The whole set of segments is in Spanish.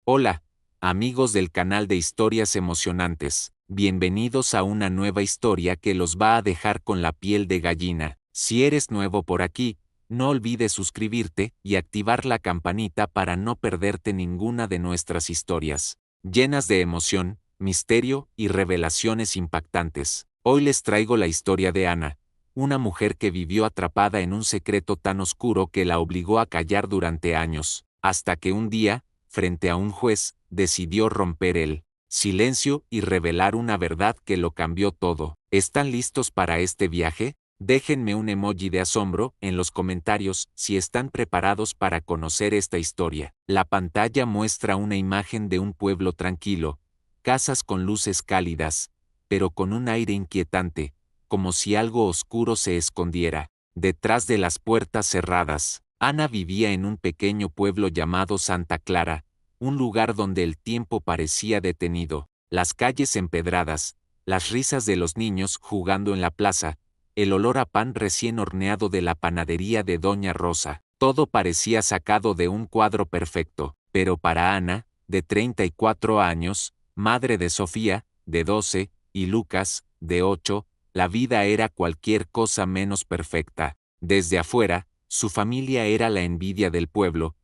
Hola, amigos del canal de historias emocionantes. Bienvenidos a una nueva historia que los va a dejar con la piel de gallina. Si eres nuevo por aquí, no olvides suscribirte y activar la campanita para no perderte ninguna de nuestras historias, llenas de emoción, misterio y revelaciones impactantes. Hoy les traigo la historia de Ana, una mujer que vivió atrapada en un secreto tan oscuro que la obligó a callar durante años, hasta que un día, frente a un juez, decidió romper el silencio y revelar una verdad que lo cambió todo. ¿Están listos para este viaje? Déjenme un emoji de asombro en los comentarios si están preparados para conocer esta historia. La pantalla muestra una imagen de un pueblo tranquilo, casas con luces cálidas, pero con un aire inquietante, como si algo oscuro se escondiera detrás de las puertas cerradas. Ana vivía en un pequeño pueblo llamado Santa Clara, un lugar donde el tiempo parecía detenido, las calles empedradas, las risas de los niños jugando en la plaza, el olor a pan recién horneado de la panadería de Doña Rosa. Todo parecía sacado de un cuadro perfecto, pero para Ana, de 34 años, madre de Sofía, de 12, y Lucas, de 8, la vida era cualquier cosa menos perfecta. Desde afuera, su familia era la envidia del pueblo.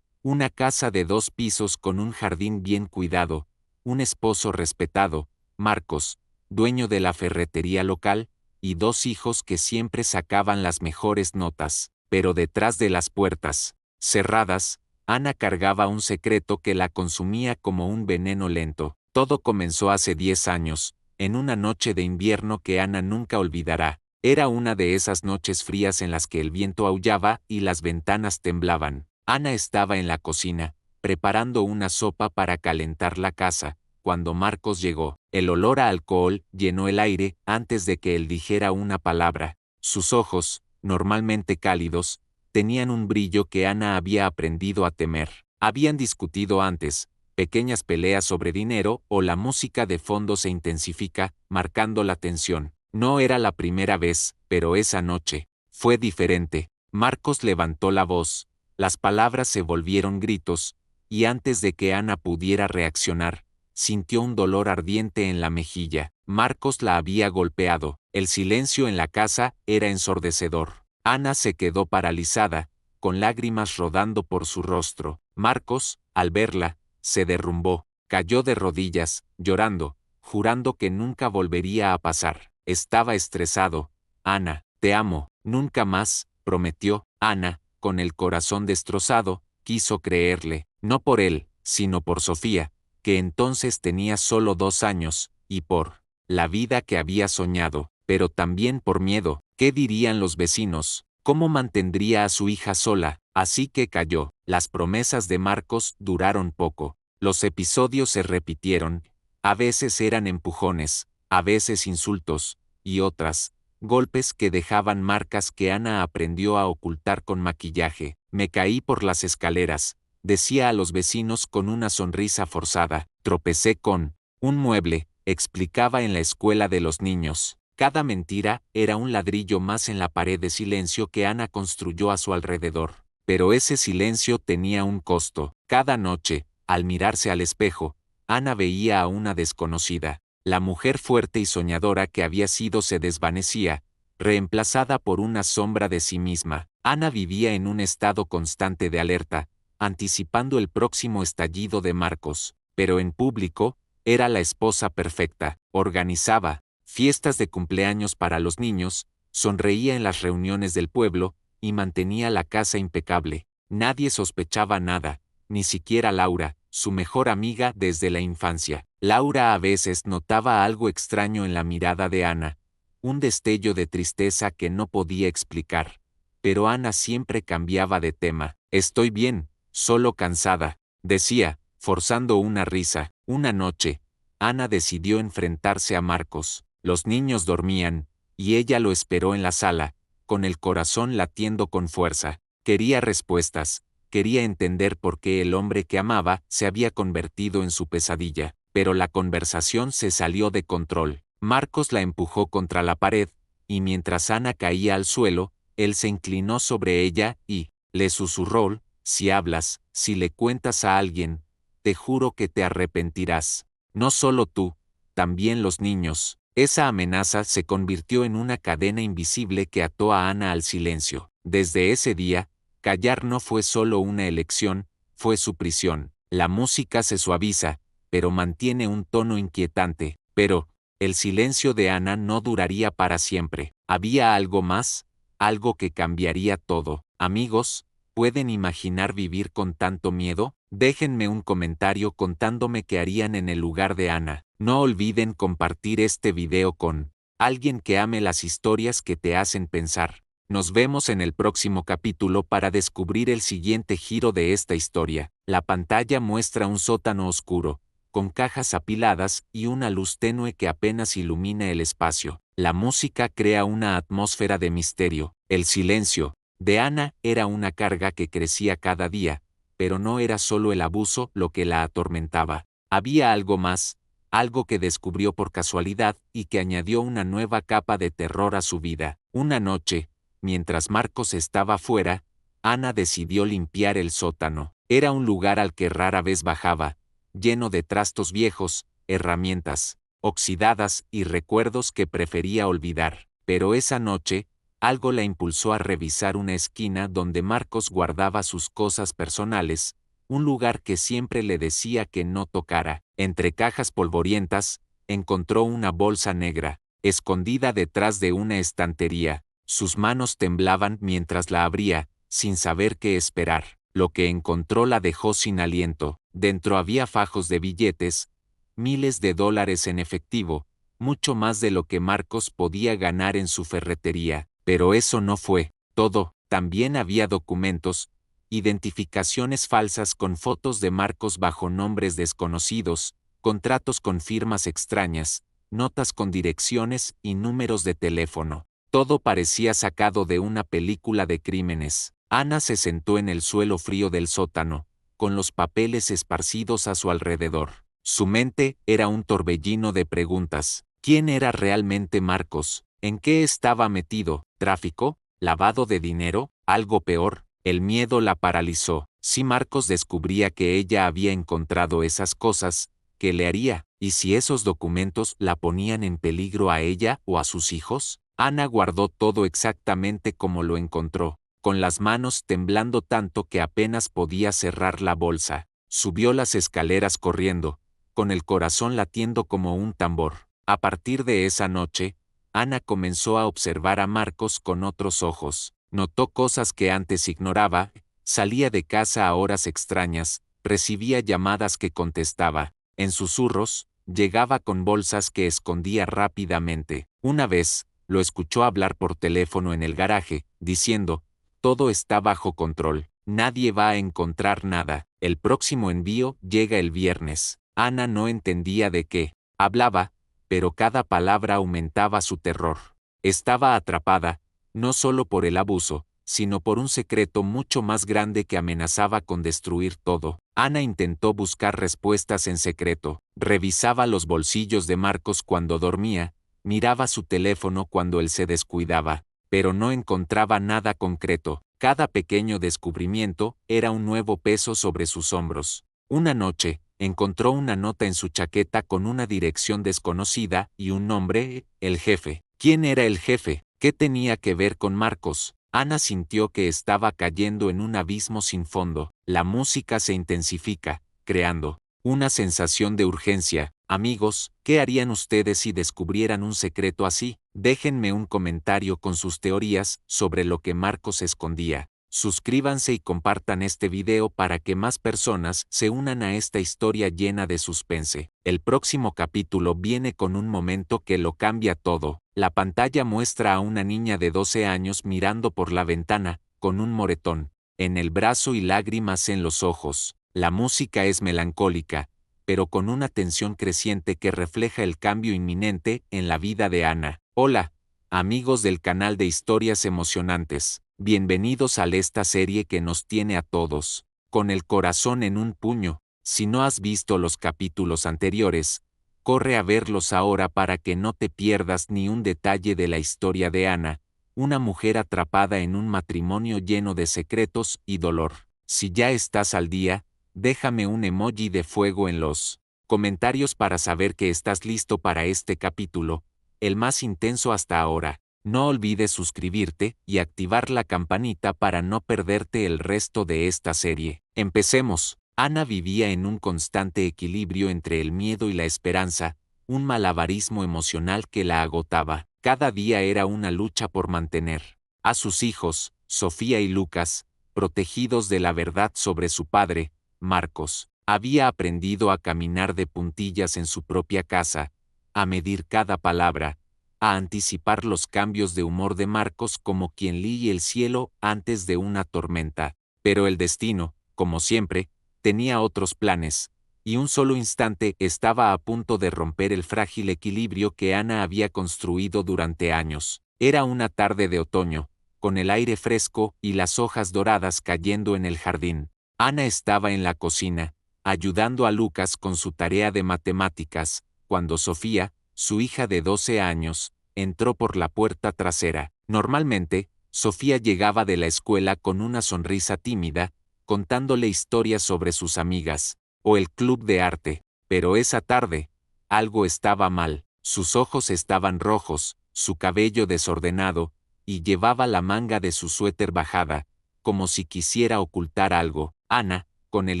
Una casa de 2 pisos con un jardín bien cuidado, un esposo respetado, Marcos, dueño de la ferretería local, y 2 hijos que siempre sacaban las mejores notas. Pero detrás de las puertas, cerradas, Ana cargaba un secreto que la consumía como un veneno lento. Todo comenzó hace 10 años, en una noche de invierno que Ana nunca olvidará. Era una de esas noches frías en las que el viento aullaba y las ventanas temblaban. Ana estaba en la cocina, preparando una sopa para calentar la casa, cuando Marcos llegó. El olor a alcohol llenó el aire antes de que él dijera una palabra. Sus ojos, normalmente cálidos, tenían un brillo que Ana había aprendido a temer. Habían discutido antes, pequeñas peleas sobre dinero o la música de fondo se intensifica, marcando la tensión. No era la primera vez, pero esa noche fue diferente. Marcos levantó la voz, las palabras se volvieron gritos, y antes de que Ana pudiera reaccionar, sintió un dolor ardiente en la mejilla. Marcos la había golpeado. El silencio en la casa era ensordecedor. Ana se quedó paralizada, con lágrimas rodando por su rostro. Marcos, al verla, se derrumbó, cayó de rodillas, llorando, jurando que nunca volvería a pasar. Estaba estresado. Ana, te amo, nunca más, prometió. Ana, con el corazón destrozado, quiso creerle, no por él, sino por Sofía, que entonces tenía solo 2 años, y por la vida que había soñado, pero también por miedo. ¿Qué dirían los vecinos? ¿Cómo mantendría a su hija sola? Así que cayó. Las promesas de Marcos duraron poco. Los episodios se repitieron. A veces eran empujones, a veces insultos, y otras, golpes que dejaban marcas que Ana aprendió a ocultar con maquillaje. Me caí por las escaleras, decía a los vecinos con una sonrisa forzada. Tropecé con un mueble, explicaba en la escuela de los niños. Cada mentira era un ladrillo más en la pared de silencio que Ana construyó a su alrededor. Pero ese silencio tenía un costo. Cada noche, al mirarse al espejo, Ana veía a una desconocida. La mujer fuerte y soñadora que había sido se desvanecía, reemplazada por una sombra de sí misma. Ana vivía en un estado constante de alerta, anticipando el próximo estallido de Marcos, pero en público, era la esposa perfecta. Organizaba fiestas de cumpleaños para los niños, sonreía en las reuniones del pueblo, y mantenía la casa impecable. Nadie sospechaba nada, ni siquiera Laura, su mejor amiga desde la infancia. Laura a veces notaba algo extraño en la mirada de Ana, un destello de tristeza que no podía explicar. Pero Ana siempre cambiaba de tema. Estoy bien, solo cansada, decía, forzando una risa. Una noche, Ana decidió enfrentarse a Marcos. Los niños dormían, y ella lo esperó en la sala, con el corazón latiendo con fuerza. Quería respuestas, quería entender por qué el hombre que amaba se había convertido en su pesadilla. Pero la conversación se salió de control. Marcos la empujó contra la pared, y mientras Ana caía al suelo, él se inclinó sobre ella y le susurró: si hablas, si le cuentas a alguien, te juro que te arrepentirás. No solo tú, también los niños. Esa amenaza se convirtió en una cadena invisible que ató a Ana al silencio. Desde ese día, callar no fue solo una elección, fue su prisión. La música se suaviza, pero mantiene un tono inquietante. Pero, el silencio de Ana no duraría para siempre. Había algo más, algo que cambiaría todo. Amigos, ¿pueden imaginar vivir con tanto miedo? Déjenme un comentario contándome qué harían en el lugar de Ana. No olviden compartir este video con alguien que ame las historias que te hacen pensar. Nos vemos en el próximo capítulo para descubrir el siguiente giro de esta historia. La pantalla muestra un sótano oscuro, con cajas apiladas y una luz tenue que apenas ilumina el espacio. La música crea una atmósfera de misterio. El silencio de Ana era una carga que crecía cada día, pero no era solo el abuso lo que la atormentaba. Había algo más, algo que descubrió por casualidad y que añadió una nueva capa de terror a su vida. Una noche, mientras Marcos estaba fuera, Ana decidió limpiar el sótano. Era un lugar al que rara vez bajaba, lleno de trastos viejos, herramientas oxidadas y recuerdos que prefería olvidar. Pero esa noche, algo la impulsó a revisar una esquina donde Marcos guardaba sus cosas personales, un lugar que siempre le decía que no tocara. Entre cajas polvorientas, encontró una bolsa negra, escondida detrás de una estantería. Sus manos temblaban mientras la abría, sin saber qué esperar. Lo que encontró la dejó sin aliento. Dentro había fajos de billetes, miles de dólares en efectivo, mucho más de lo que Marcos podía ganar en su ferretería. Pero eso no fue todo. También había documentos, identificaciones falsas con fotos de Marcos bajo nombres desconocidos, contratos con firmas extrañas, notas con direcciones y números de teléfono. Todo parecía sacado de una película de crímenes. Ana se sentó en el suelo frío del sótano, con los papeles esparcidos a su alrededor. Su mente era un torbellino de preguntas. ¿Quién era realmente Marcos? ¿En qué estaba metido? ¿Tráfico? ¿Lavado de dinero? ¿Algo peor? El miedo la paralizó. Si Marcos descubría que ella había encontrado esas cosas, ¿qué le haría? ¿Y si esos documentos la ponían en peligro a ella o a sus hijos? Ana guardó todo exactamente como lo encontró, con las manos temblando tanto que apenas podía cerrar la bolsa. Subió las escaleras corriendo, con el corazón latiendo como un tambor. A partir de esa noche, Ana comenzó a observar a Marcos con otros ojos. Notó cosas que antes ignoraba, salía de casa a horas extrañas, recibía llamadas que contestaba, en susurros, llegaba con bolsas que escondía rápidamente. Una vez, lo escuchó hablar por teléfono en el garaje, diciendo, todo está bajo control, nadie va a encontrar nada, el próximo envío llega el viernes. Ana no entendía de qué hablaba, pero cada palabra aumentaba su terror. Estaba atrapada, no solo por el abuso, sino por un secreto mucho más grande que amenazaba con destruir todo. Ana intentó buscar respuestas en secreto, revisaba los bolsillos de Marcos cuando dormía, miraba su teléfono cuando él se descuidaba, pero no encontraba nada concreto. Cada pequeño descubrimiento era un nuevo peso sobre sus hombros. Una noche, encontró una nota en su chaqueta con una dirección desconocida y un nombre, el jefe. ¿Quién era el jefe? ¿Qué tenía que ver con Marcos? Ana sintió que estaba cayendo en un abismo sin fondo. La música se intensifica, creando una sensación de urgencia. Amigos, ¿qué harían ustedes si descubrieran un secreto así? Déjenme un comentario con sus teorías sobre lo que Marcos escondía. Suscríbanse y compartan este video para que más personas se unan a esta historia llena de suspense. El próximo capítulo viene con un momento que lo cambia todo. La pantalla muestra a una niña de 12 años mirando por la ventana, con un moretón en el brazo y lágrimas en los ojos. La música es melancólica, pero con una tensión creciente que refleja el cambio inminente en la vida de Ana. Hola, amigos del canal de historias emocionantes. Bienvenidos a esta serie que nos tiene a todos con el corazón en un puño. Si no has visto los capítulos anteriores, corre a verlos ahora para que no te pierdas ni un detalle de la historia de Ana, una mujer atrapada en un matrimonio lleno de secretos y dolor. Si ya estás al día, Déjame un emoji de fuego en los comentarios para saber que estás listo para este capítulo, el más intenso hasta ahora. No olvides suscribirte y activar la campanita para no perderte el resto de esta serie. Empecemos. Ana vivía en un constante equilibrio entre el miedo y la esperanza, un malabarismo emocional que la agotaba. Cada día era una lucha por mantener a sus hijos, Sofía y Lucas, protegidos de la verdad sobre su padre, Marcos. Había aprendido a caminar de puntillas en su propia casa, a medir cada palabra, a anticipar los cambios de humor de Marcos como quien lee el cielo antes de una tormenta. Pero el destino, como siempre, tenía otros planes, y un solo instante estaba a punto de romper el frágil equilibrio que Ana había construido durante años. Era una tarde de otoño, con el aire fresco y las hojas doradas cayendo en el jardín. Ana estaba en la cocina, ayudando a Lucas con su tarea de matemáticas, cuando Sofía, su hija de 12 años, entró por la puerta trasera. Normalmente, Sofía llegaba de la escuela con una sonrisa tímida, contándole historias sobre sus amigas, o el club de arte, pero esa tarde, algo estaba mal. Sus ojos estaban rojos, su cabello desordenado, y llevaba la manga de su suéter bajada, como si quisiera ocultar algo. Ana, con el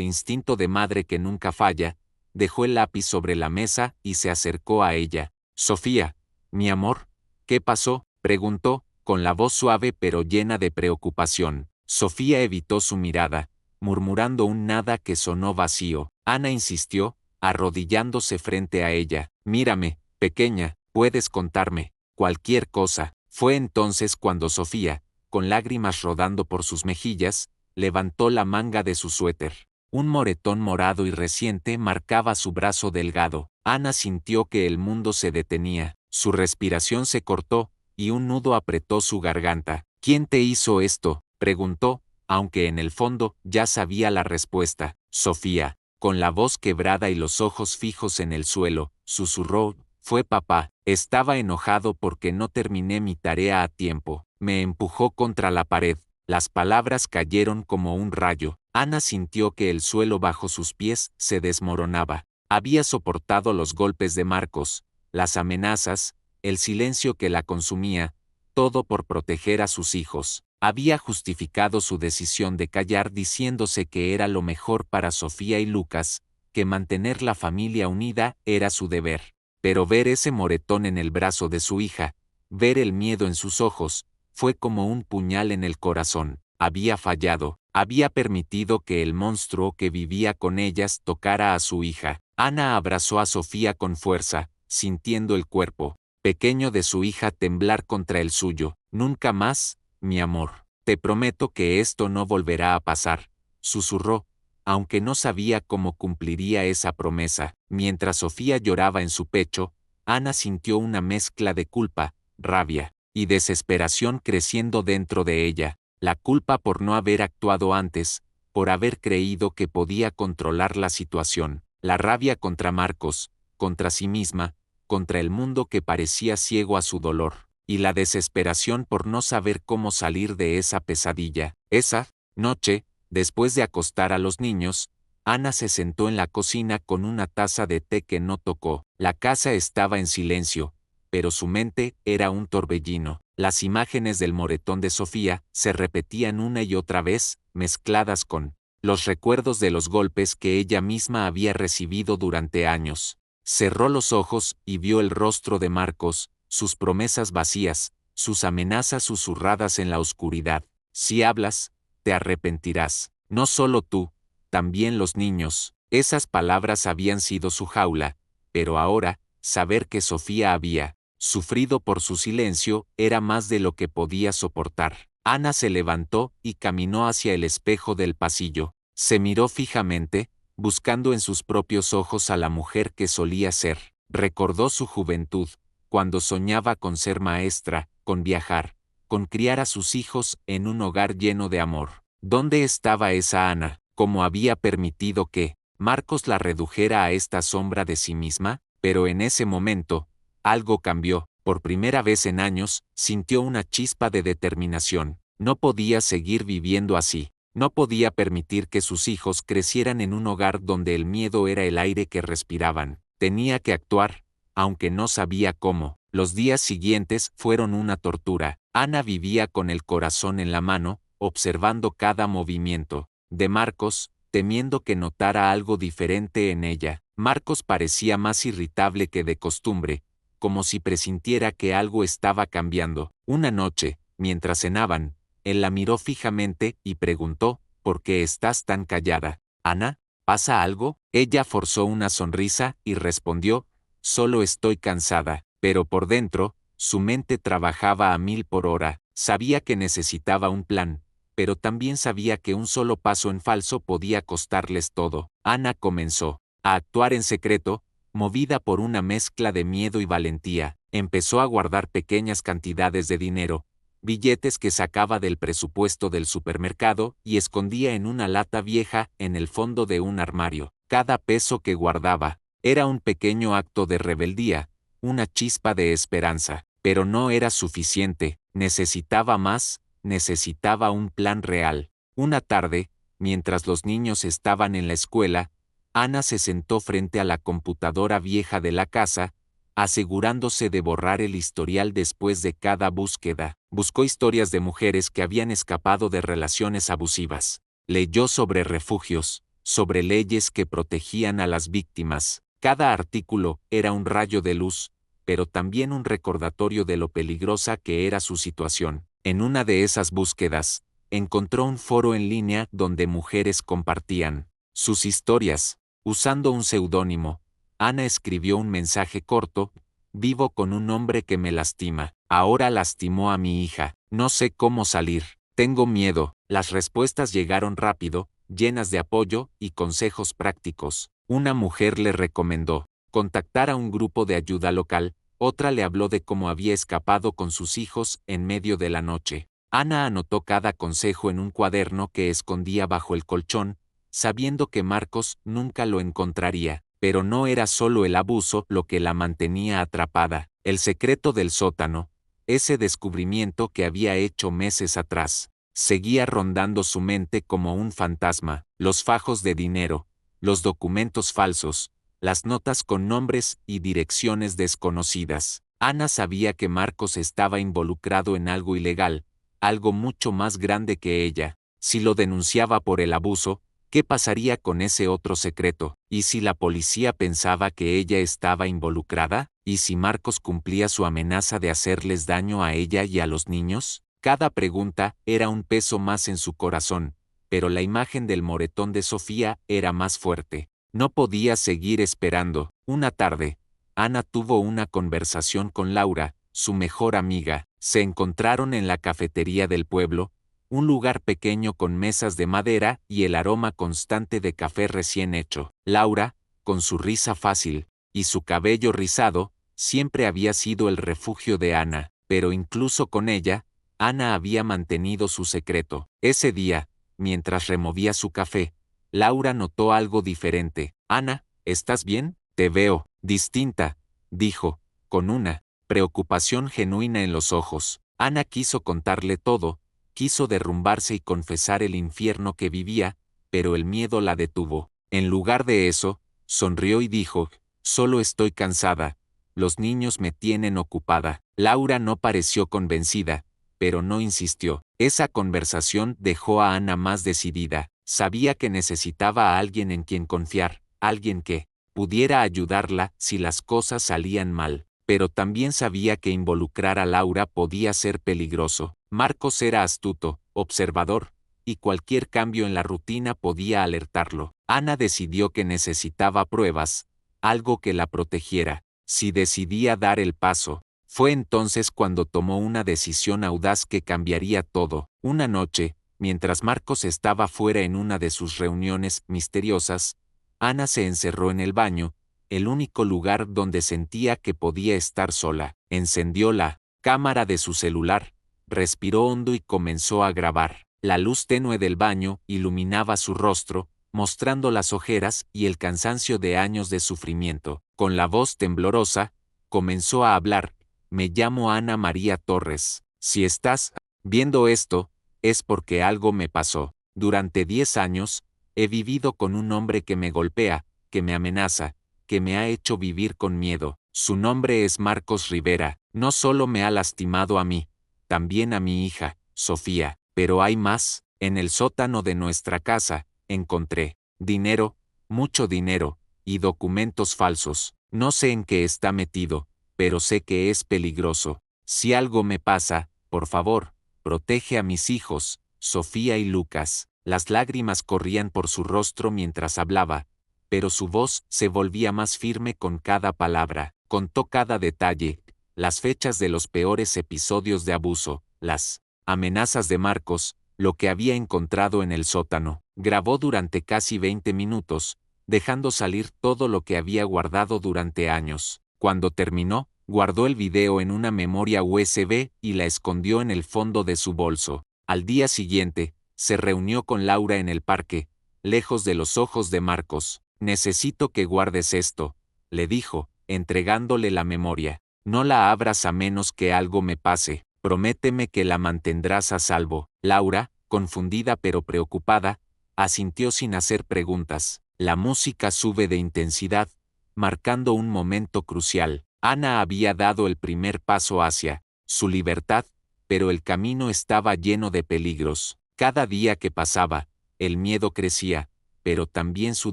instinto de madre que nunca falla, dejó el lápiz sobre la mesa y se acercó a ella. Sofía, mi amor, ¿qué pasó?, preguntó, con la voz suave pero llena de preocupación. Sofía evitó su mirada, murmurando un nada que sonó vacío. Ana insistió, arrodillándose frente a ella. Mírame, pequeña, puedes contarme cualquier cosa. Fue entonces cuando Sofía, con lágrimas rodando por sus mejillas, levantó la manga de su suéter. Un moretón morado y reciente marcaba su brazo delgado. Ana sintió que el mundo se detenía, su respiración se cortó, y un nudo apretó su garganta. ¿Quién te hizo esto?, preguntó, aunque en el fondo ya sabía la respuesta. Sofía, con la voz quebrada y los ojos fijos en el suelo, susurró, fue papá. Estaba enojado porque no terminé mi tarea a tiempo. Me empujó contra la pared. Las palabras cayeron como un rayo. Ana sintió que el suelo bajo sus pies se desmoronaba. Había soportado los golpes de Marcos, las amenazas, el silencio que la consumía, todo por proteger a sus hijos. Había justificado su decisión de callar diciéndose que era lo mejor para Sofía y Lucas, que mantener la familia unida era su deber. Pero ver ese moretón en el brazo de su hija, ver el miedo en sus ojos, fue como un puñal en el corazón. Había fallado, había permitido que el monstruo que vivía con ellas tocara a su hija. Ana abrazó a Sofía con fuerza, sintiendo el cuerpo pequeño de su hija temblar contra el suyo. Nunca más, mi amor. Te prometo que esto no volverá a pasar, susurró, aunque no sabía cómo cumpliría esa promesa. Mientras Sofía lloraba en su pecho, Ana sintió una mezcla de culpa, rabia y desesperación creciendo dentro de ella. La culpa por no haber actuado antes, por haber creído que podía controlar la situación. La rabia contra Marcos, contra sí misma, contra el mundo que parecía ciego a su dolor. Y la desesperación por no saber cómo salir de esa pesadilla. Esa noche, después de acostar a los niños, Ana se sentó en la cocina con una taza de té que no tocó. La casa estaba en silencio, pero su mente era un torbellino. Las imágenes del moretón de Sofía se repetían una y otra vez, mezcladas con los recuerdos de los golpes que ella misma había recibido durante años. Cerró los ojos y vio el rostro de Marcos, sus promesas vacías, sus amenazas susurradas en la oscuridad. Si hablas, te arrepentirás. No solo tú, también los niños. Esas palabras habían sido su jaula, pero ahora, saber que Sofía había sufrido por su silencio era más de lo que podía soportar. Ana se levantó y caminó hacia el espejo del pasillo. Se miró fijamente, buscando en sus propios ojos a la mujer que solía ser. Recordó su juventud, cuando soñaba con ser maestra, con viajar, con criar a sus hijos en un hogar lleno de amor. ¿Dónde estaba esa Ana? ¿Cómo había permitido que Marcos la redujera a esta sombra de sí misma? Pero en ese momento, algo cambió. Por primera vez en años, sintió una chispa de determinación. No podía seguir viviendo así. No podía permitir que sus hijos crecieran en un hogar donde el miedo era el aire que respiraban. Tenía que actuar, aunque no sabía cómo. Los días siguientes fueron una tortura. Ana vivía con el corazón en la mano, observando cada movimiento de Marcos, temiendo que notara algo diferente en ella. Marcos parecía más irritable que de costumbre, como si presintiera que algo estaba cambiando. Una noche, mientras cenaban, él la miró fijamente y preguntó, ¿por qué estás tan callada? Ana, ¿pasa algo? Ella forzó una sonrisa y respondió, solo estoy cansada, pero por dentro, su mente trabajaba a 1000 por hora. Sabía que necesitaba un plan, pero también sabía que un solo paso en falso podía costarles todo. Ana comenzó a actuar en secreto, movida por una mezcla de miedo y valentía. Empezó a guardar pequeñas cantidades de dinero, billetes que sacaba del presupuesto del supermercado y escondía en una lata vieja en el fondo de un armario. Cada peso que guardaba era un pequeño acto de rebeldía, una chispa de esperanza, pero no era suficiente, necesitaba más, necesitaba un plan real. Una tarde, mientras los niños estaban en la escuela, Ana se sentó frente a la computadora vieja de la casa, asegurándose de borrar el historial después de cada búsqueda. Buscó historias de mujeres que habían escapado de relaciones abusivas. Leyó sobre refugios, sobre leyes que protegían a las víctimas. Cada artículo era un rayo de luz, pero también un recordatorio de lo peligrosa que era su situación. En una de esas búsquedas, encontró un foro en línea donde mujeres compartían sus historias. Usando un seudónimo, Ana escribió un mensaje corto: vivo con un hombre que me lastima. Ahora lastimó a mi hija. No sé cómo salir. Tengo miedo. Las respuestas llegaron rápido, llenas de apoyo y consejos prácticos. Una mujer le recomendó contactar a un grupo de ayuda local, otra le habló de cómo había escapado con sus hijos en medio de la noche. Ana anotó cada consejo en un cuaderno que escondía bajo el colchón, sabiendo que Marcos nunca lo encontraría. Pero no era solo el abuso lo que la mantenía atrapada. El secreto del sótano, ese descubrimiento que había hecho meses atrás, seguía rondando su mente como un fantasma. Los fajos de dinero, los documentos falsos, las notas con nombres y direcciones desconocidas. Ana sabía que Marcos estaba involucrado en algo ilegal, algo mucho más grande que ella. Si lo denunciaba por el abuso, ¿qué pasaría con ese otro secreto? ¿Y si la policía pensaba que ella estaba involucrada? ¿Y si Marcos cumplía su amenaza de hacerles daño a ella y a los niños? Cada pregunta era un peso más en su corazón, pero la imagen del moretón de Sofía era más fuerte. No podía seguir esperando. Una tarde, Ana tuvo una conversación con Laura, su mejor amiga. Se encontraron en la cafetería del pueblo, un lugar pequeño con mesas de madera y el aroma constante de café recién hecho. Laura, con su risa fácil y su cabello rizado, siempre había sido el refugio de Ana, pero incluso con ella, Ana había mantenido su secreto. Ese día, mientras removía su café, Laura notó algo diferente. Ana, ¿estás bien? Te veo distinta, dijo, con una preocupación genuina en los ojos. Ana quiso contarle todo, quiso derrumbarse y confesar el infierno que vivía, pero el miedo la detuvo. En lugar de eso, sonrió y dijo, solo estoy cansada, los niños me tienen ocupada. Laura no pareció convencida, pero no insistió. Esa conversación dejó a Ana más decidida. Sabía que necesitaba a alguien en quien confiar, alguien que pudiera ayudarla si las cosas salían mal, pero también sabía que involucrar a Laura podía ser peligroso. Marcos era astuto, observador, y cualquier cambio en la rutina podía alertarlo. Ana decidió que necesitaba pruebas, algo que la protegiera. Si decidía dar el paso, fue entonces cuando tomó una decisión audaz que cambiaría todo. Una noche, mientras Marcos estaba fuera en una de sus reuniones misteriosas, Ana se encerró en el baño, el único lugar donde sentía que podía estar sola. Encendió la cámara de su celular, respiró hondo y comenzó a grabar. La luz tenue del baño iluminaba su rostro, mostrando las ojeras y el cansancio de años de sufrimiento. Con la voz temblorosa, comenzó a hablar. Me llamo Ana María Torres. Si estás viendo esto, es porque algo me pasó. Durante 10 años, he vivido con un hombre que me golpea, que me amenaza, que me ha hecho vivir con miedo. Su nombre es Marcos Rivera. No solo me ha lastimado a mí, también a mi hija, Sofía. Pero hay más. En el sótano de nuestra casa, encontré dinero, mucho dinero, y documentos falsos. No sé en qué está metido, pero sé que es peligroso. Si algo me pasa, por favor, protege a mis hijos, Sofía y Lucas. Las lágrimas corrían por su rostro mientras hablaba, pero su voz se volvía más firme con cada palabra. Contó cada detalle, las fechas de los peores episodios de abuso, las amenazas de Marcos, lo que había encontrado en el sótano. Grabó durante casi 20 minutos, dejando salir todo lo que había guardado durante años. Cuando terminó, guardó el video en una memoria USB y la escondió en el fondo de su bolso. Al día siguiente, se reunió con Laura en el parque, lejos de los ojos de Marcos. Necesito que guardes esto, le dijo, entregándole la memoria. No la abras a menos que algo me pase. Prométeme que la mantendrás a salvo. Laura, confundida pero preocupada, asintió sin hacer preguntas. La música sube de intensidad, marcando un momento crucial. Ana había dado el primer paso hacia su libertad, pero el camino estaba lleno de peligros. Cada día que pasaba, el miedo crecía, pero también su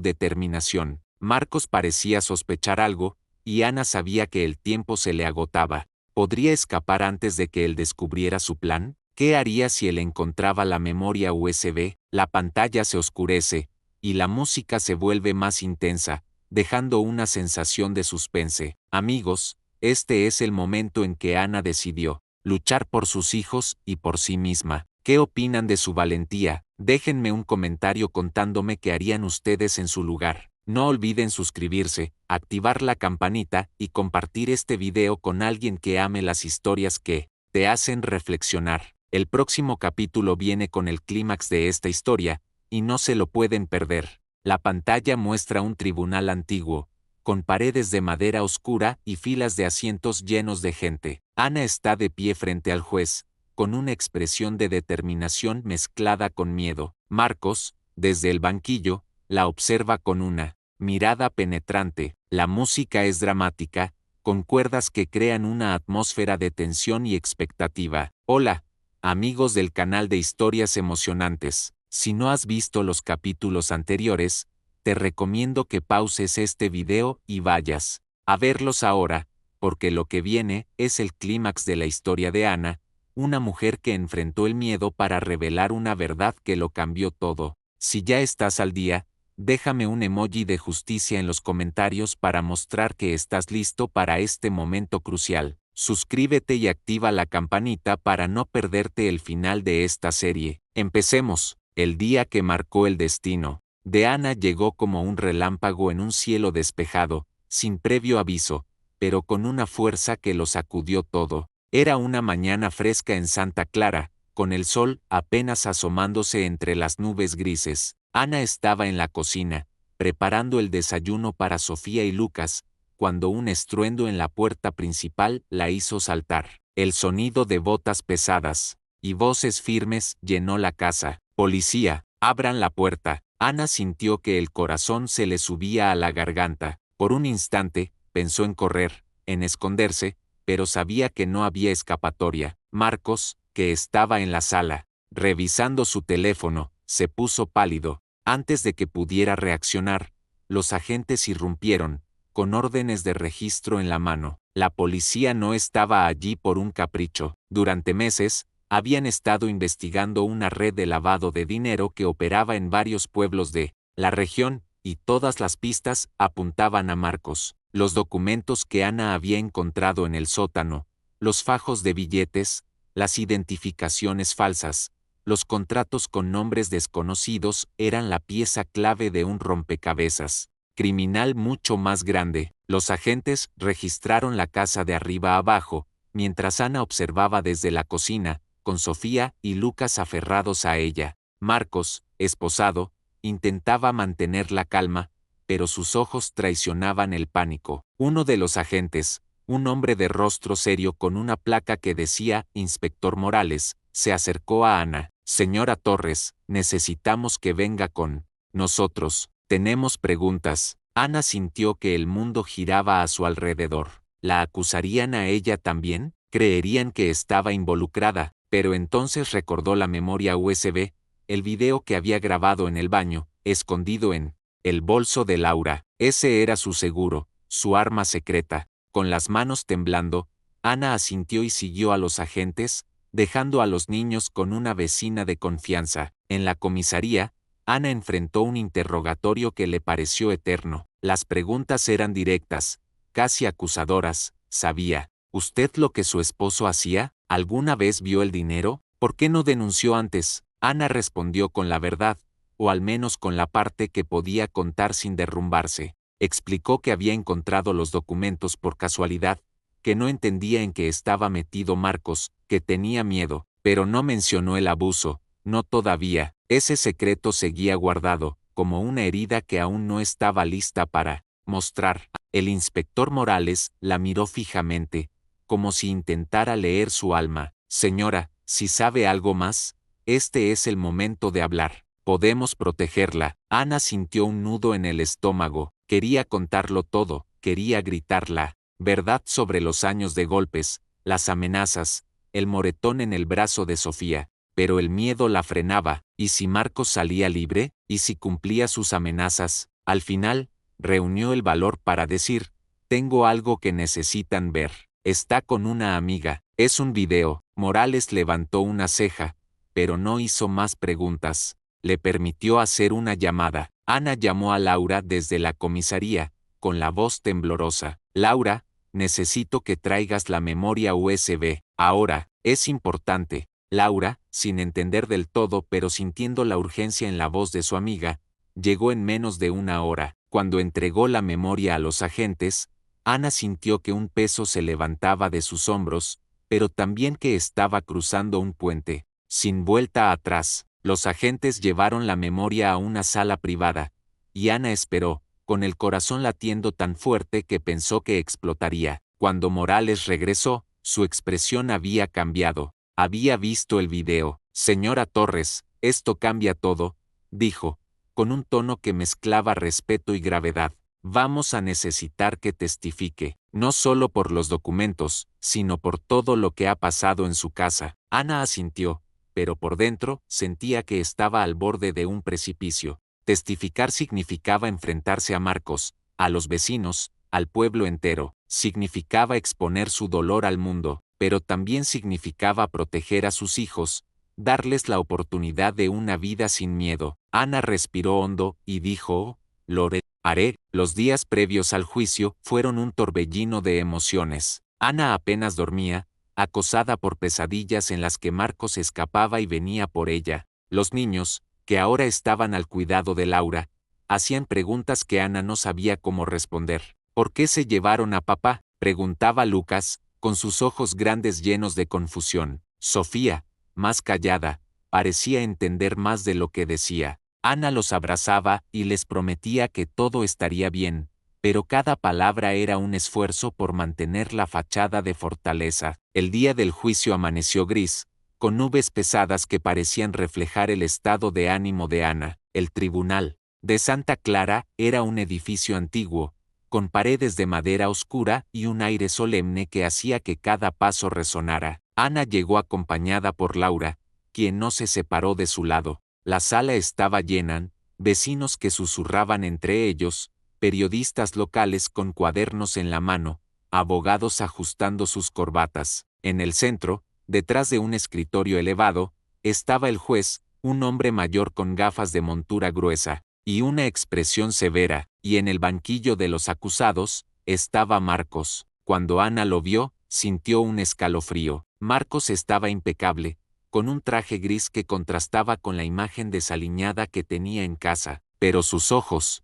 determinación. Marcos parecía sospechar algo, y Ana sabía que el tiempo se le agotaba. ¿Podría escapar antes de que él descubriera su plan? ¿Qué haría si él encontraba la memoria USB? La pantalla se oscurece, y la música se vuelve más intensa, dejando una sensación de suspense. Amigos, este es el momento en que Ana decidió luchar por sus hijos y por sí misma. ¿Qué opinan de su valentía? Déjenme un comentario contándome qué harían ustedes en su lugar. No olviden suscribirse, activar la campanita y compartir este video con alguien que ame las historias que te hacen reflexionar. El próximo capítulo viene con el clímax de esta historia, y no se lo pueden perder. La pantalla muestra un tribunal antiguo, con paredes de madera oscura y filas de asientos llenos de gente. Ana está de pie frente al juez, con una expresión de determinación mezclada con miedo. Marcos, desde el banquillo, la observa con una mirada penetrante. La música es dramática, con cuerdas que crean una atmósfera de tensión y expectativa. Hola, amigos del canal de historias emocionantes. Si no has visto los capítulos anteriores, te recomiendo que pauses este video y vayas a verlos ahora, porque lo que viene es el clímax de la historia de Ana, una mujer que enfrentó el miedo para revelar una verdad que lo cambió todo. Si ya estás al día, déjame un emoji de justicia en los comentarios para mostrar que estás listo para este momento crucial. Suscríbete y activa la campanita para no perderte el final de esta serie. Empecemos. El día que marcó el destino de Ana llegó como un relámpago en un cielo despejado, sin previo aviso, pero con una fuerza que lo sacudió todo. Era una mañana fresca en Santa Clara, con el sol apenas asomándose entre las nubes grises. Ana estaba en la cocina, preparando el desayuno para Sofía y Lucas, cuando un estruendo en la puerta principal la hizo saltar. El sonido de botas pesadas y voces firmes llenó la casa. «Policía, abran la puerta». Ana sintió que el corazón se le subía a la garganta. Por un instante, pensó en correr, en esconderse, pero sabía que no había escapatoria. Marcos, que estaba en la sala, revisando su teléfono, se puso pálido. Antes de que pudiera reaccionar, los agentes irrumpieron, con órdenes de registro en la mano. La policía no estaba allí por un capricho. Durante meses, habían estado investigando una red de lavado de dinero que operaba en varios pueblos de la región, y todas las pistas apuntaban a Marcos. Los documentos que Ana había encontrado en el sótano, los fajos de billetes, las identificaciones falsas, los contratos con nombres desconocidos eran la pieza clave de un rompecabezas criminal mucho más grande. Los agentes registraron la casa de arriba a abajo, mientras Ana observaba desde la cocina, con Sofía y Lucas aferrados a ella. Marcos, esposado, intentaba mantener la calma, pero sus ojos traicionaban el pánico. Uno de los agentes, un hombre de rostro serio con una placa que decía Inspector Morales, se acercó a Ana. Señora Torres, necesitamos que venga con nosotros. Tenemos preguntas. Ana sintió que el mundo giraba a su alrededor. ¿La acusarían a ella también? Creerían que estaba involucrada, pero entonces recordó la memoria USB, el video que había grabado en el baño, escondido en el bolso de Laura. Ese era su seguro, su arma secreta. Con las manos temblando, Ana asintió y siguió a los agentes, dejando a los niños con una vecina de confianza. En la comisaría, Ana enfrentó un interrogatorio que le pareció eterno. Las preguntas eran directas, casi acusadoras. ¿Sabía usted lo que su esposo hacía? ¿Alguna vez vio el dinero? ¿Por qué no denunció antes? Ana respondió con la verdad, o al menos con la parte que podía contar sin derrumbarse. Explicó que había encontrado los documentos por casualidad, que no entendía en qué estaba metido Marcos, que tenía miedo, pero no mencionó el abuso. No todavía. Ese secreto seguía guardado, como una herida que aún no estaba lista para mostrar. El inspector Morales la miró fijamente, como si intentara leer su alma. Señora, si sabe algo más, este es el momento de hablar. Podemos protegerla. Ana sintió un nudo en el estómago. Quería contarlo todo, quería gritarla verdad sobre los años de golpes, las amenazas, el moretón en el brazo de Sofía, pero el miedo la frenaba. ¿Y si Marcos salía libre? ¿Y si cumplía sus amenazas? Al final, reunió el valor para decir, tengo algo que necesitan ver. Está con una amiga. Es un video. Morales levantó una ceja, pero no hizo más preguntas. Le permitió hacer una llamada. Ana llamó a Laura desde la comisaría, con la voz temblorosa. Laura, necesito que traigas la memoria USB. Ahora, es importante. Laura, sin entender del todo pero sintiendo la urgencia en la voz de su amiga, llegó en menos de una hora. Cuando entregó la memoria a los agentes, Ana sintió que un peso se levantaba de sus hombros, pero también que estaba cruzando un puente. Sin vuelta atrás, los agentes llevaron la memoria a una sala privada, y Ana esperó, con el corazón latiendo tan fuerte que pensó que explotaría. Cuando Morales regresó, su expresión había cambiado. Había visto el video. Señora Torres, esto cambia todo, dijo, con un tono que mezclaba respeto y gravedad. Vamos a necesitar que testifique, no solo por los documentos, sino por todo lo que ha pasado en su casa. Ana asintió, pero por dentro sentía que estaba al borde de un precipicio. Testificar significaba enfrentarse a Marcos, a los vecinos, al pueblo entero. Significaba exponer su dolor al mundo, pero también significaba proteger a sus hijos, darles la oportunidad de una vida sin miedo. Ana respiró hondo y dijo, lo haré. Los días previos al juicio fueron un torbellino de emociones. Ana apenas dormía, acosada por pesadillas en las que Marcos escapaba y venía por ella. Los niños, que ahora estaban al cuidado de Laura, hacían preguntas que Ana no sabía cómo responder. ¿Por qué se llevaron a papá?, preguntaba Lucas, con sus ojos grandes llenos de confusión. Sofía, más callada, parecía entender más de lo que decía. Ana los abrazaba y les prometía que todo estaría bien, pero cada palabra era un esfuerzo por mantener la fachada de fortaleza. El día del juicio amaneció gris, con nubes pesadas que parecían reflejar el estado de ánimo de Ana. El tribunal de Santa Clara era un edificio antiguo, con paredes de madera oscura y un aire solemne que hacía que cada paso resonara. Ana llegó acompañada por Laura, quien no se separó de su lado. La sala estaba llena, vecinos que susurraban entre ellos, periodistas locales con cuadernos en la mano, abogados ajustando sus corbatas. En el centro, detrás de un escritorio elevado, estaba el juez, un hombre mayor con gafas de montura gruesa y una expresión severa, y en el banquillo de los acusados estaba Marcos. Cuando Ana lo vio, sintió un escalofrío. Marcos estaba impecable, con un traje gris que contrastaba con la imagen desaliñada que tenía en casa, pero sus ojos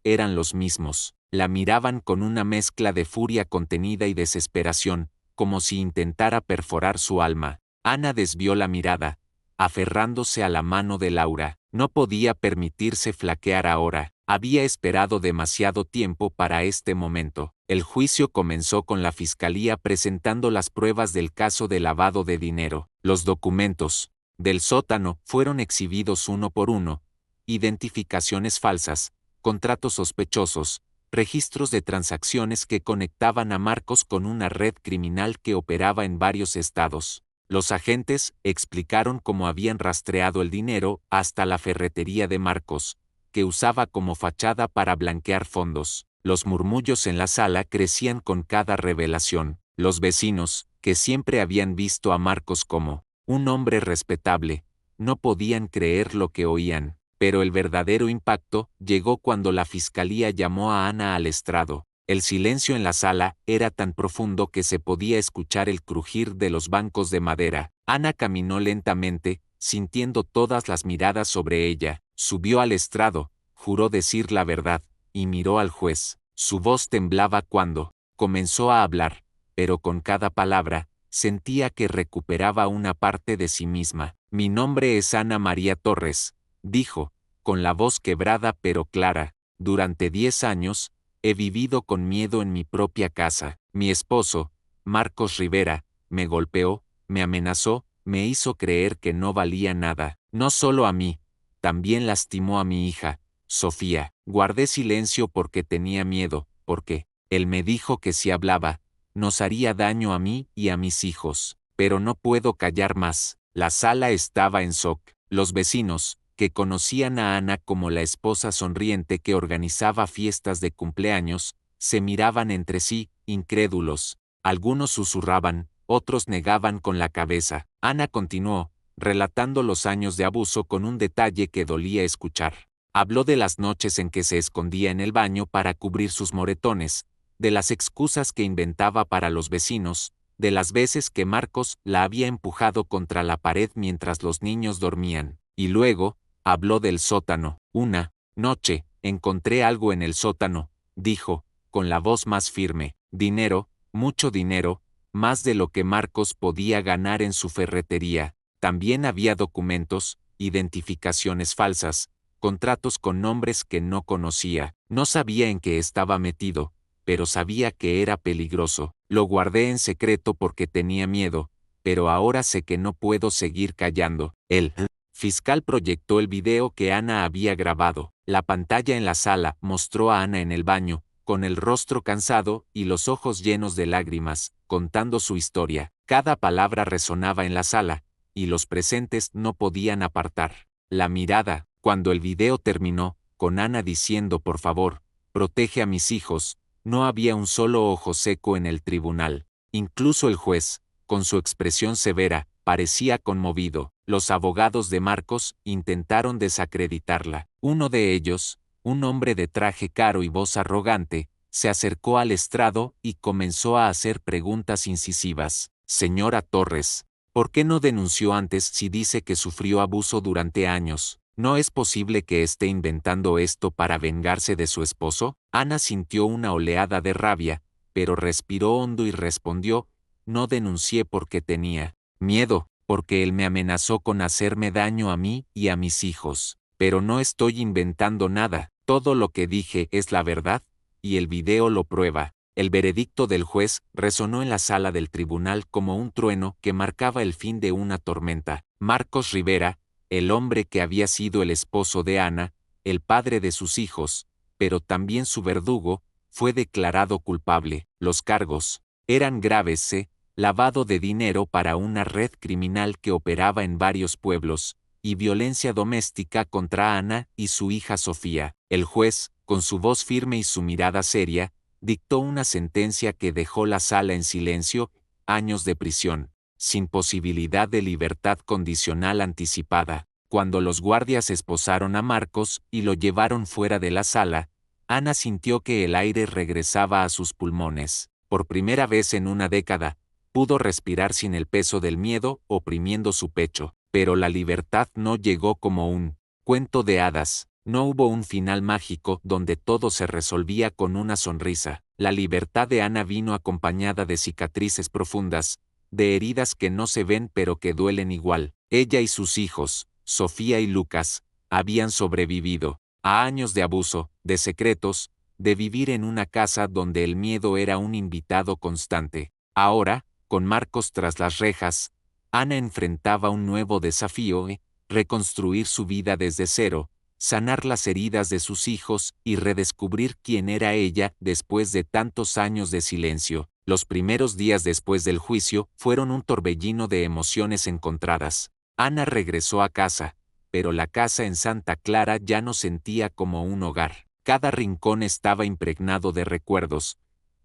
eran los mismos. La miraban con una mezcla de furia contenida y desesperación, como si intentara perforar su alma. Ana desvió la mirada, aferrándose a la mano de Laura. No podía permitirse flaquear ahora. Había esperado demasiado tiempo para este momento. El juicio comenzó con la fiscalía presentando las pruebas del caso de lavado de dinero. Los documentos, Del sótano fueron exhibidos uno por uno, identificaciones falsas, contratos sospechosos, registros de transacciones que conectaban a Marcos con una red criminal que operaba en varios estados. Los agentes explicaron cómo habían rastreado el dinero hasta la ferretería de Marcos, que usaba como fachada para blanquear fondos. Los murmullos en la sala crecían con cada revelación. Los vecinos, que siempre habían visto a Marcos como un hombre respetable, no podían creer lo que oían. Pero el verdadero impacto llegó cuando la fiscalía llamó a Ana al estrado. El silencio en la sala era tan profundo que se podía escuchar el crujir de los bancos de madera. Ana caminó lentamente, sintiendo todas las miradas sobre ella, subió al estrado, juró decir la verdad, y miró al juez. Su voz temblaba cuando comenzó a hablar, pero con cada palabra, sentía que recuperaba una parte de sí misma. Mi nombre es Ana María Torres, dijo, con la voz quebrada pero clara. Durante 10 años, he vivido con miedo en mi propia casa. Mi esposo, Marcos Rivera, me golpeó, me amenazó, me hizo creer que no valía nada. No solo a mí, también lastimó a mi hija, Sofía. Guardé silencio porque tenía miedo, porque él me dijo que si hablaba, nos haría daño a mí y a mis hijos. Pero no puedo callar más. La sala estaba en shock. Los vecinos, que conocían a Ana como la esposa sonriente que organizaba fiestas de cumpleaños, se miraban entre sí, incrédulos. Algunos susurraban, otros negaban con la cabeza. Ana continuó, relatando los años de abuso con un detalle que dolía escuchar. Habló de las noches en que se escondía en el baño para cubrir sus moretones, de las excusas que inventaba para los vecinos, de las veces que Marcos la había empujado contra la pared mientras los niños dormían. Y luego, habló del sótano. Una noche, encontré algo en el sótano, dijo, con la voz más firme. Dinero, mucho dinero, más de lo que Marcos podía ganar en su ferretería. También había documentos, identificaciones falsas, contratos con nombres que no conocía. No sabía en qué estaba metido, pero sabía que era peligroso. Lo guardé en secreto porque tenía miedo, pero ahora sé que no puedo seguir callando. El fiscal proyectó el video que Ana había grabado. La pantalla en la sala mostró a Ana en el baño, con el rostro cansado y los ojos llenos de lágrimas, contando su historia. Cada palabra resonaba en la sala, y los presentes no podían apartar la mirada. Cuando el video terminó, con Ana diciendo por favor, protege a mis hijos, no había un solo ojo seco en el tribunal. Incluso el juez, con su expresión severa, parecía conmovido. Los abogados de Marcos intentaron desacreditarla. Uno de ellos, un hombre de traje caro y voz arrogante, se acercó al estrado y comenzó a hacer preguntas incisivas. Señora Torres, ¿por qué no denunció antes si dice que sufrió abuso durante años? ¿No es posible que esté inventando esto para vengarse de su esposo? Ana sintió una oleada de rabia, pero respiró hondo y respondió, no denuncié porque tenía miedo, porque él me amenazó con hacerme daño a mí y a mis hijos. Pero no estoy inventando nada, todo lo que dije es la verdad, y el video lo prueba. El veredicto del juez resonó en la sala del tribunal como un trueno que marcaba el fin de una tormenta. Marcos Rivera, el hombre que había sido el esposo de Ana, el padre de sus hijos, pero también su verdugo, fue declarado culpable. Los cargos eran graves: lavado de dinero para una red criminal que operaba en varios pueblos, y violencia doméstica contra Ana y su hija Sofía. El juez, con su voz firme y su mirada seria, dictó una sentencia que dejó la sala en silencio: años de prisión, sin posibilidad de libertad condicional anticipada. Cuando los guardias esposaron a Marcos y lo llevaron fuera de la sala, Ana sintió que el aire regresaba a sus pulmones. Por primera vez en una década, pudo respirar sin el peso del miedo oprimiendo su pecho. Pero la libertad no llegó como un cuento de hadas. No hubo un final mágico donde todo se resolvía con una sonrisa. La libertad de Ana vino acompañada de cicatrices profundas, de heridas que no se ven pero que duelen igual. Ella y sus hijos, Sofía y Lucas, habían sobrevivido a años de abuso, de secretos, de vivir en una casa donde el miedo era un invitado constante. Ahora, con Marcos tras las rejas, Ana enfrentaba un nuevo desafío: reconstruir su vida desde cero, sanar las heridas de sus hijos y redescubrir quién era ella después de tantos años de silencio. Los primeros días después del juicio fueron un torbellino de emociones encontradas. Ana regresó a casa, pero la casa en Santa Clara ya no sentía como un hogar. Cada rincón estaba impregnado de recuerdos.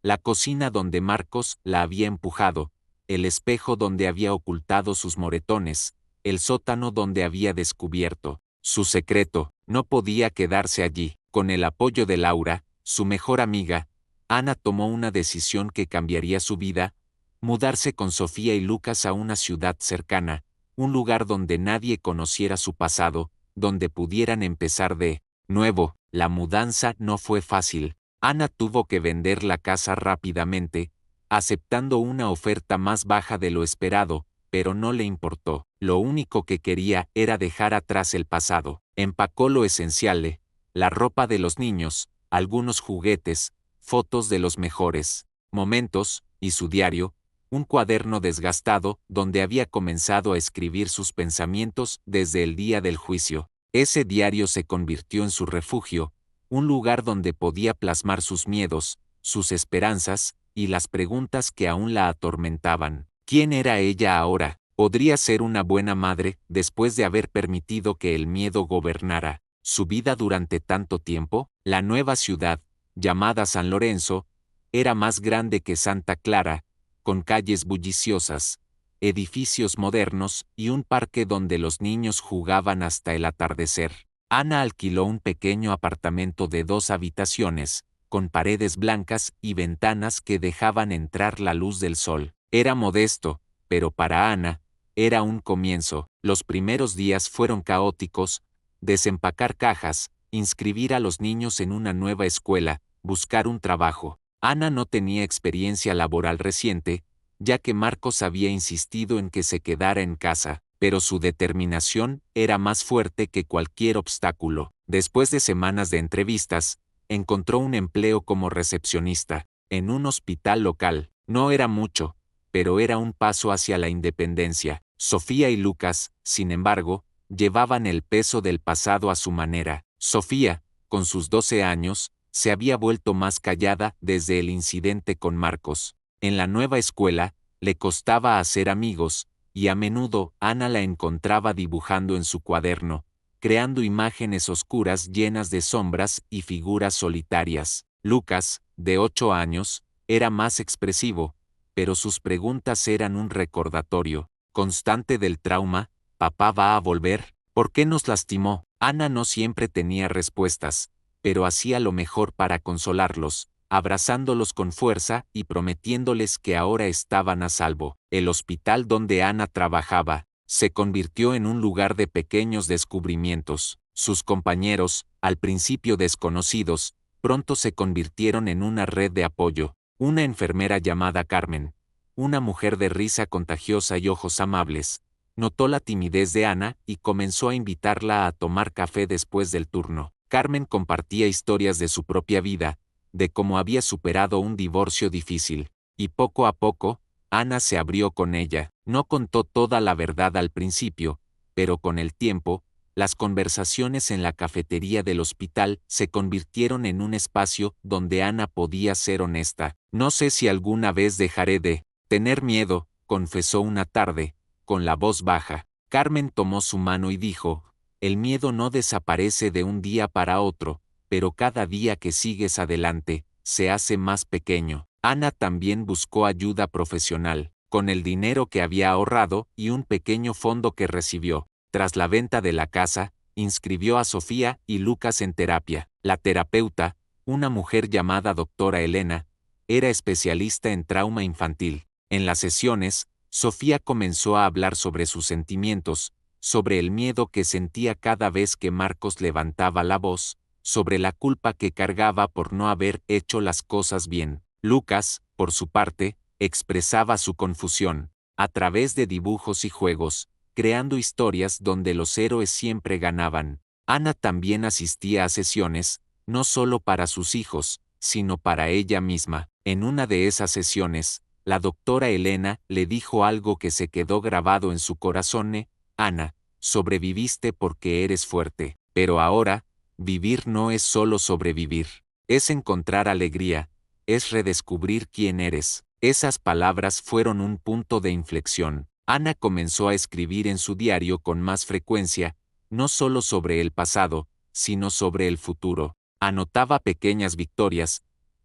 La cocina donde Marcos la había empujado, el espejo donde había ocultado sus moretones, el sótano donde había descubierto su secreto. No podía quedarse allí. Con el apoyo de Laura, su mejor amiga, Ana tomó una decisión que cambiaría su vida: mudarse con Sofía y Lucas a una ciudad cercana, un lugar donde nadie conociera su pasado, donde pudieran empezar de nuevo. La mudanza no fue fácil. Ana tuvo que vender la casa rápidamente, aceptando una oferta más baja de lo esperado, pero no le importó. Lo único que quería era dejar atrás el pasado. Empacó lo esencial: la ropa de los niños, algunos juguetes, fotos de los mejores momentos, y su diario, un cuaderno desgastado donde había comenzado a escribir sus pensamientos desde el día del juicio. Ese diario se convirtió en su refugio, un lugar donde podía plasmar sus miedos, sus esperanzas, y las preguntas que aún la atormentaban. ¿Quién era ella ahora? ¿Podría ser una buena madre después de haber permitido que el miedo gobernara su vida durante tanto tiempo? La nueva ciudad, llamada San Lorenzo, era más grande que Santa Clara, con calles bulliciosas, edificios modernos y un parque donde los niños jugaban hasta el atardecer. Ana alquiló un pequeño apartamento de 2 habitaciones, con paredes blancas y ventanas que dejaban entrar la luz del sol. Era modesto, pero para Ana, era un comienzo. Los primeros días fueron caóticos: desempacar cajas, inscribir a los niños en una nueva escuela, buscar un trabajo. Ana no tenía experiencia laboral reciente, ya que Marcos había insistido en que se quedara en casa, pero su determinación era más fuerte que cualquier obstáculo. Después de semanas de entrevistas, encontró un empleo como recepcionista, en un hospital local. No era mucho, pero era un paso hacia la independencia. Sofía y Lucas, sin embargo, llevaban el peso del pasado a su manera. Sofía, con sus 12 años, se había vuelto más callada desde el incidente con Marcos. En la nueva escuela, le costaba hacer amigos, y a menudo Ana la encontraba dibujando en su cuaderno, creando imágenes oscuras llenas de sombras y figuras solitarias. Lucas, de 8 años, era más expresivo, pero sus preguntas eran un recordatorio constante del trauma. ¿Papá va a volver? ¿Por qué nos lastimó? Ana no siempre tenía respuestas, pero hacía lo mejor para consolarlos, abrazándolos con fuerza y prometiéndoles que ahora estaban a salvo. El hospital donde Ana trabajaba se convirtió en un lugar de pequeños descubrimientos. Sus compañeros, al principio desconocidos, pronto se convirtieron en una red de apoyo. Una enfermera llamada Carmen, una mujer de risa contagiosa y ojos amables, notó la timidez de Ana y comenzó a invitarla a tomar café después del turno. Carmen compartía historias de su propia vida, de cómo había superado un divorcio difícil, y poco a poco, Ana se abrió con ella. No contó toda la verdad al principio, pero con el tiempo, las conversaciones en la cafetería del hospital se convirtieron en un espacio donde Ana podía ser honesta. No sé si alguna vez dejaré de tener miedo, confesó una tarde, con la voz baja. Carmen tomó su mano y dijo: el miedo no desaparece de un día para otro, pero cada día que sigues adelante, se hace más pequeño. Ana también buscó ayuda profesional, con el dinero que había ahorrado y un pequeño fondo que recibió. Tras la venta de la casa, inscribió a Sofía y Lucas en terapia. La terapeuta, una mujer llamada doctora Elena, era especialista en trauma infantil. En las sesiones, Sofía comenzó a hablar sobre sus sentimientos, sobre el miedo que sentía cada vez que Marcos levantaba la voz, sobre la culpa que cargaba por no haber hecho las cosas bien. Lucas, por su parte, expresaba su confusión, a través de dibujos y juegos, creando historias donde los héroes siempre ganaban. Ana también asistía a sesiones, no solo para sus hijos, sino para ella misma. En una de esas sesiones, la doctora Elena le dijo algo que se quedó grabado en su corazón. Ana, sobreviviste porque eres fuerte, pero ahora, vivir no es solo sobrevivir, es encontrar alegría, es redescubrir quién eres. Esas palabras fueron un punto de inflexión. Ana comenzó a escribir en su diario con más frecuencia, no solo sobre el pasado, sino sobre el futuro. Anotaba pequeñas victorias.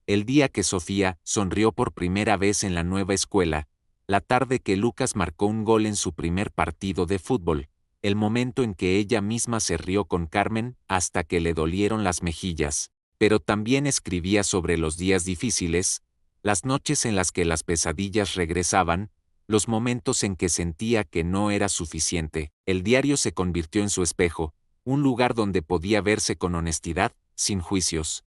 El día que Sofía sonrió por primera vez en la nueva escuela, la tarde que Lucas marcó un gol en su primer partido de fútbol, el momento en que ella misma se rió con Carmen hasta que le dolieron las mejillas. Pero también escribía sobre los días difíciles, las noches en las que las pesadillas regresaban, los momentos en que sentía que no era suficiente. El diario se convirtió en su espejo, un lugar donde podía verse con honestidad, sin juicios.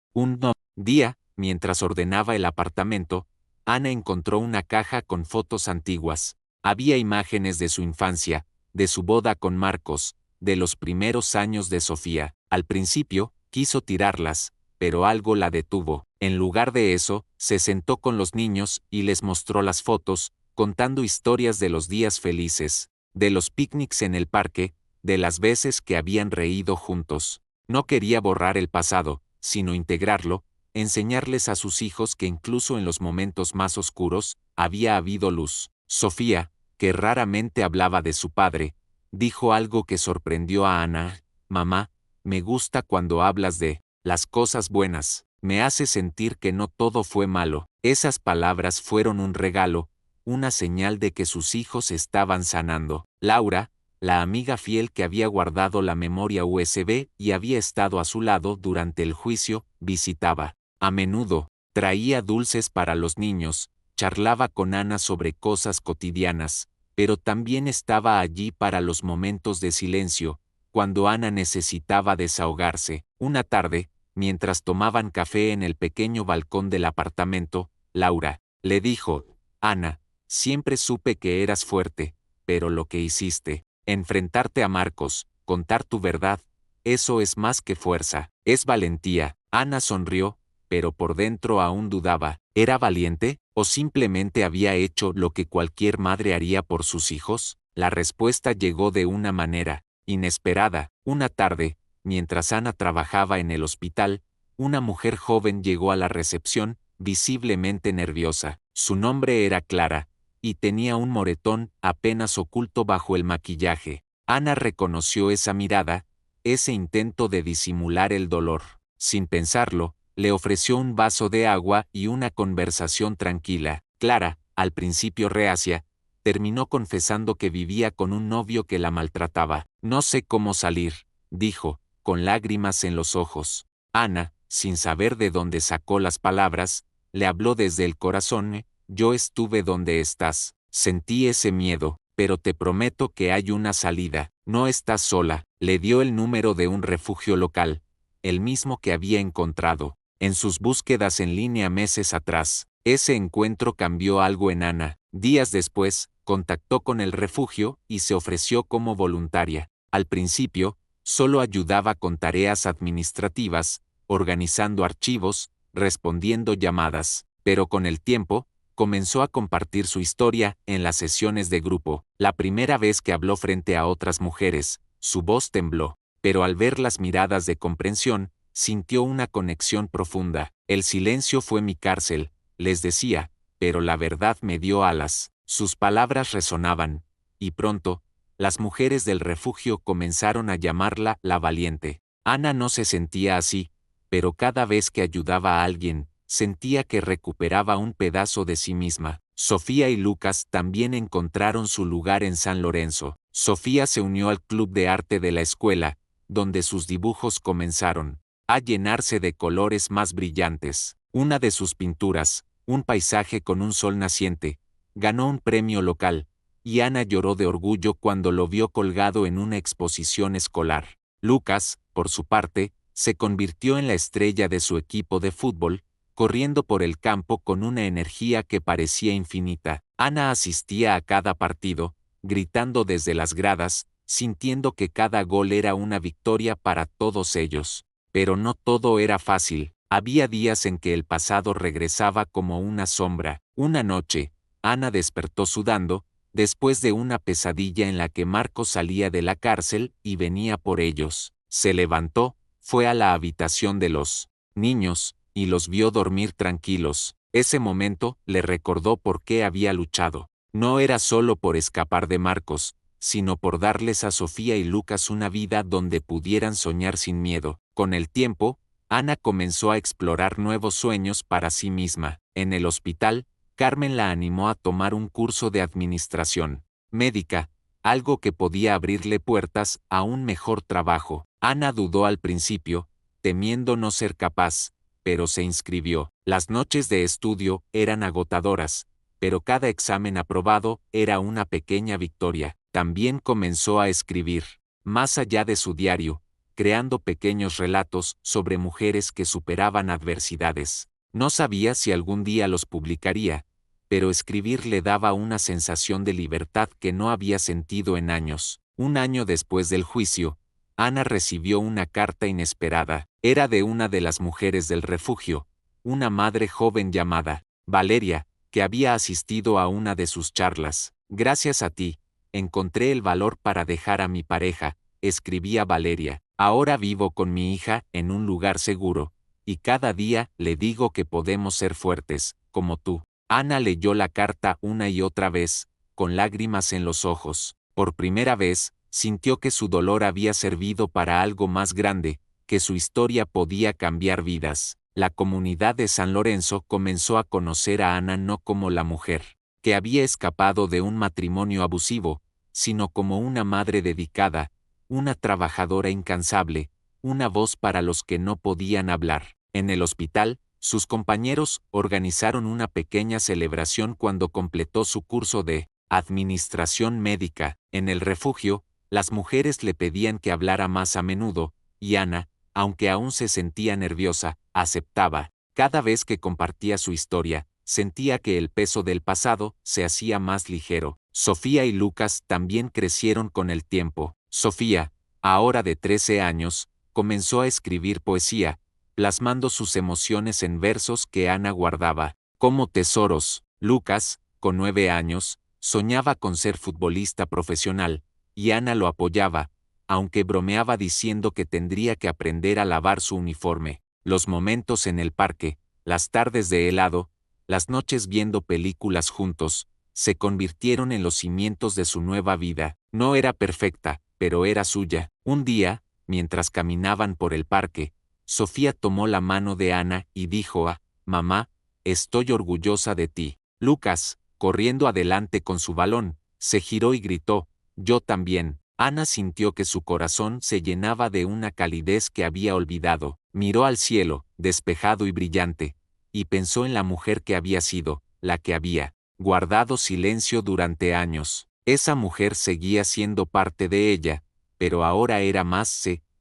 Día, mientras ordenaba el apartamento, Ana encontró una caja con fotos antiguas. Había imágenes de su infancia, de su boda con Marcos, de los primeros años de Sofía. Al principio, quiso tirarlas, pero algo la detuvo. En lugar de eso, se sentó con los niños y les mostró las fotos, contando historias de los días felices, de los picnics en el parque, de las veces que habían reído juntos. No quería borrar el pasado, sino integrarlo, enseñarles a sus hijos que incluso en los momentos más oscuros, había habido luz. Sofía, que raramente hablaba de su padre, dijo algo que sorprendió a Ana. Mamá, me gusta cuando hablas de las cosas buenas, me hace sentir que no todo fue malo. Esas palabras fueron un regalo, una señal de que sus hijos estaban sanando. Laura, la amiga fiel que había guardado la memoria USB y había estado a su lado durante el juicio, visitaba. A menudo, traía dulces para los niños, charlaba con Ana sobre cosas cotidianas, pero también estaba allí para los momentos de silencio, cuando Ana necesitaba desahogarse. Una tarde, mientras tomaban café en el pequeño balcón del apartamento, Laura le dijo: Ana, siempre supe que eras fuerte, pero lo que hiciste, enfrentarte a Marcos, contar tu verdad, eso es más que fuerza, es valentía. Ana sonrió, pero por dentro aún dudaba. ¿Era valiente, o simplemente había hecho lo que cualquier madre haría por sus hijos? La respuesta llegó de una manera inesperada. Una tarde, mientras Ana trabajaba en el hospital, una mujer joven llegó a la recepción, visiblemente nerviosa. Su nombre era Clara, y tenía un moretón apenas oculto bajo el maquillaje. Ana reconoció esa mirada, ese intento de disimular el dolor. Sin pensarlo, le ofreció un vaso de agua y una conversación tranquila. Clara, al principio reacia, terminó confesando que vivía con un novio que la maltrataba. No sé cómo salir, dijo, con lágrimas en los ojos. Ana, sin saber de dónde sacó las palabras, le habló desde el corazón. Yo estuve donde estás, sentí ese miedo, pero te prometo que hay una salida. No estás sola. Le dio el número de un refugio local, el mismo que había encontrado en sus búsquedas en línea meses atrás. Ese encuentro cambió algo en Ana. Días después, contactó con el refugio y se ofreció como voluntaria. Al principio, solo ayudaba con tareas administrativas, organizando archivos, respondiendo llamadas, pero con el tiempo, comenzó a compartir su historia en las sesiones de grupo. La primera vez que habló frente a otras mujeres, su voz tembló, pero al ver las miradas de comprensión, sintió una conexión profunda. El silencio fue mi cárcel, les decía, pero la verdad me dio alas. Sus palabras resonaban, y pronto, las mujeres del refugio comenzaron a llamarla la valiente. Ana no se sentía así, pero cada vez que ayudaba a alguien, sentía que recuperaba un pedazo de sí misma. Sofía y Lucas también encontraron su lugar en San Lorenzo. Sofía se unió al club de arte de la escuela, donde sus dibujos comenzaron a llenarse de colores más brillantes. Una de sus pinturas, un paisaje con un sol naciente, ganó un premio local, y Ana lloró de orgullo cuando lo vio colgado en una exposición escolar. Lucas, por su parte, se convirtió en la estrella de su equipo de fútbol, corriendo por el campo con una energía que parecía infinita. Ana asistía a cada partido, gritando desde las gradas, sintiendo que cada gol era una victoria para todos ellos. Pero no todo era fácil. Había días en que el pasado regresaba como una sombra. Una noche, Ana despertó sudando, después de una pesadilla en la que Marcos salía de la cárcel y venía por ellos. Se levantó, fue a la habitación de los niños, y los vio dormir tranquilos. Ese momento le recordó por qué había luchado. No era solo por escapar de Marcos, sino por darles a Sofía y Lucas una vida donde pudieran soñar sin miedo. Con el tiempo, Ana comenzó a explorar nuevos sueños para sí misma. En el hospital, Carmen la animó a tomar un curso de administración médica, algo que podía abrirle puertas a un mejor trabajo. Ana dudó al principio, temiendo no ser capaz, pero se inscribió. Las noches de estudio eran agotadoras, pero cada examen aprobado era una pequeña victoria. También comenzó a escribir, más allá de su diario, creando pequeños relatos sobre mujeres que superaban adversidades. No sabía si algún día los publicaría, pero escribir le daba una sensación de libertad que no había sentido en años. Un año después del juicio, Ana recibió una carta inesperada. Era de una de las mujeres del refugio, una madre joven llamada Valeria, que había asistido a una de sus charlas. Gracias a ti, encontré el valor para dejar a mi pareja, escribía Valeria. Ahora vivo con mi hija en un lugar seguro, y cada día le digo que podemos ser fuertes, como tú. Ana leyó la carta una y otra vez, con lágrimas en los ojos. Por primera vez, sintió que su dolor había servido para algo más grande, que su historia podía cambiar vidas. La comunidad de San Lorenzo comenzó a conocer a Ana no como la mujer que había escapado de un matrimonio abusivo, sino como una madre dedicada, una trabajadora incansable, una voz para los que no podían hablar. En el hospital, sus compañeros organizaron una pequeña celebración cuando completó su curso de administración médica. En el refugio, las mujeres le pedían que hablara más a menudo, y Ana, aunque aún se sentía nerviosa, aceptaba. Cada vez que compartía su historia, sentía que el peso del pasado se hacía más ligero. Sofía y Lucas también crecieron con el tiempo. Sofía, ahora de 13 años, comenzó a escribir poesía, plasmando sus emociones en versos que Ana guardaba como tesoros. Lucas, con 9 años, soñaba con ser futbolista profesional, y Ana lo apoyaba, aunque bromeaba diciendo que tendría que aprender a lavar su uniforme. Los momentos en el parque, las tardes de helado, las noches viendo películas juntos, se convirtieron en los cimientos de su nueva vida. No era perfecta, pero era suya. Un día, mientras caminaban por el parque, Sofía tomó la mano de Ana y dijo mamá, estoy orgullosa de ti. Lucas, corriendo adelante con su balón, se giró y gritó, yo también. Ana sintió que su corazón se llenaba de una calidez que había olvidado. Miró al cielo, despejado y brillante, y pensó en la mujer que había sido, la que había guardado silencio durante años. Esa mujer seguía siendo parte de ella, pero ahora era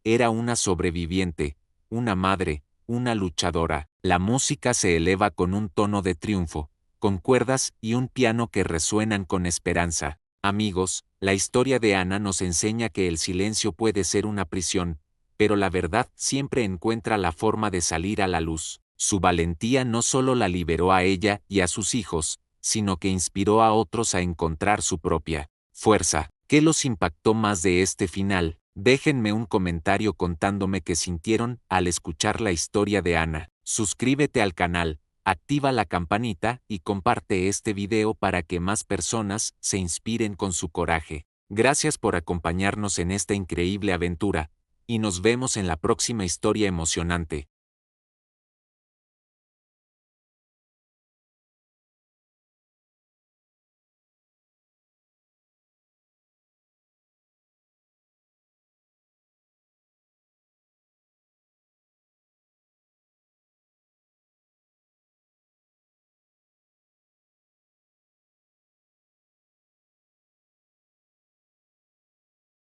era una sobreviviente, una madre, una luchadora. La música se eleva con un tono de triunfo, con cuerdas y un piano que resuenan con esperanza. Amigos, la historia de Ana nos enseña que el silencio puede ser una prisión, pero la verdad siempre encuentra la forma de salir a la luz. Su valentía no solo la liberó a ella y a sus hijos, sino que inspiró a otros a encontrar su propia fuerza. ¿Qué los impactó más de este final? Déjenme un comentario contándome qué sintieron al escuchar la historia de Ana. Suscríbete al canal, activa la campanita y comparte este video para que más personas se inspiren con su coraje. Gracias por acompañarnos en esta increíble aventura, y nos vemos en la próxima historia emocionante.